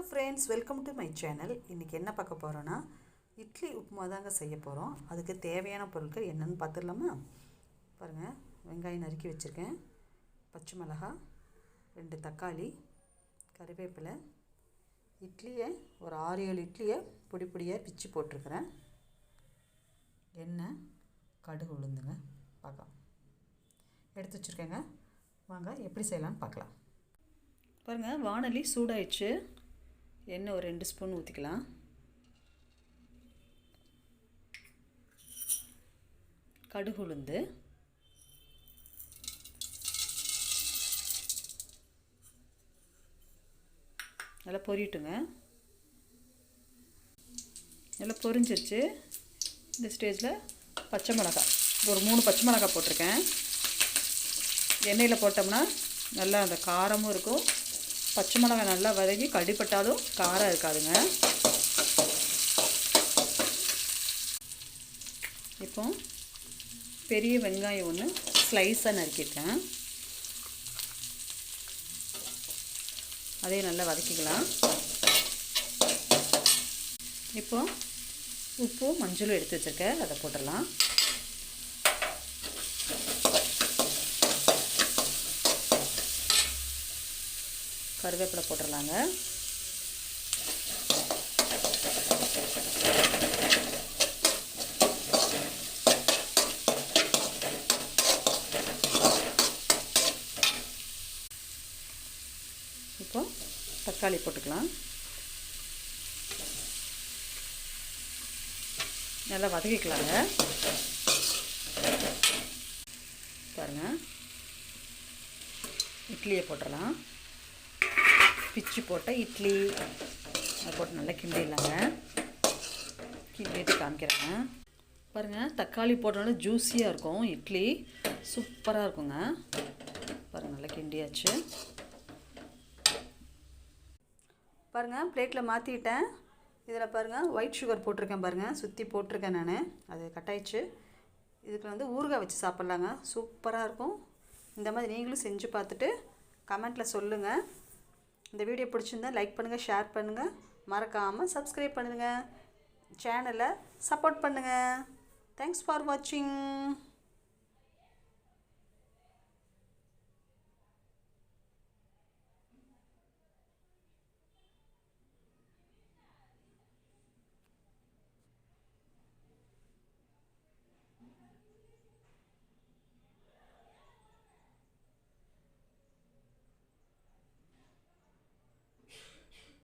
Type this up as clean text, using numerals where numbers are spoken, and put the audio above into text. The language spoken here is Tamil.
Hello friends, welcome to my channel. இன்றைக்கி என்ன பார்க்க போகிறோன்னா இட்லி உப்புமா தாங்க செய்ய போகிறோம். அதுக்கு தேவையான பொருட்கள் என்னென்னு பார்த்துடலாமா? பாருங்கள், வெங்காயம் நறுக்கி வச்சுருக்கேன், பச்சை மிளகாய், 2 தக்காளி, கறிவேப்பிலை, இட்லியை ஒரு 6-7 இட்லியை பொடி பொடியாக பிச்சு போட்டிருக்கிறேன், எண்ணெய், கடுகு, உளுந்துங்க பார்க்கலாம் எடுத்து வச்சுருக்கேங்க. வாங்க எப்படி செய்யலான்னு பார்க்கலாம். பாருங்கள், வாணலி சூடாயிடுச்சு. எண்ணெய் ஒரு 2 ஸ்பூன் ஊற்றிக்கலாம். கடுகு, உளுந்து, நல்லா பொரியட்டுங்க. நல்லா பொரிஞ்சிருச்சு. இந்த ஸ்டேஜில் பச்சை மிளகாய் ஒரு 3 பச்சை மிளகாய் போட்டிருக்கேன். எண்ணெயில் போட்டோம்னா நல்லா அந்த காரமும் இருக்கும். பச்சை மிளகாய் நல்லா வதக்கி கடிப்பட்டாலும் காரம் இருக்காதுங்க. இப்போ பெரிய வெங்காயம் ஒன்று ஸ்லைஸாக நறுக்கிட்டேன், அதையும் நல்லா வதக்கிக்கலாம். இப்போ உப்பும் மஞ்சளும் எடுத்து வச்சுருக்கேன், அதை போட்டுடலாம். கருவேப்பிலை போட்டுடலாங்க. இப்போ தக்காளி போட்டுக்கலாம். நல்லா வதக்கிக்கலாங்க. பாருங்கள், இட்லியை போட்டுடலாம். பிச்சு போட்ட இட்லி அதை போட்டு நல்லா கிண்டிடலாங்க. கிண்டிட்டு காமிக்கிறேங்க. பாருங்கள், தக்காளி போட்டோன்னா ஜூஸியாக இருக்கும், இட்லி சூப்பராக இருக்குங்க. பாருங்கள், நல்லா கிண்டியாச்சு. பாருங்கள், பிளேட்டில் மாற்றிட்டேன். இதில் பாருங்கள், ஒயிட் சுகர் போட்டிருக்கேன். பாருங்கள், சுற்றி போட்டிருக்கேன் நான், அது கட்டாயிடுச்சு. இதுக்கு ஊறுகாய் வச்சு சாப்பிட்லாங்க, சூப்பராக இருக்கும். இந்த மாதிரி நீங்களும் செஞ்சு பார்த்துட்டு கமெண்ட்டில் சொல்லுங்கள். இந்த வீடியோ பிடிச்சிருந்தா லைக் பண்ணுங்கள், ஷேர் பண்ணுங்கள், மறக்காமல் சப்ஸ்கிரைப் பண்ணுங்கள், சேனலை சப்போர்ட் பண்ணுங்கள். தேங்க்ஸ் ஃபார் வாட்சிங்.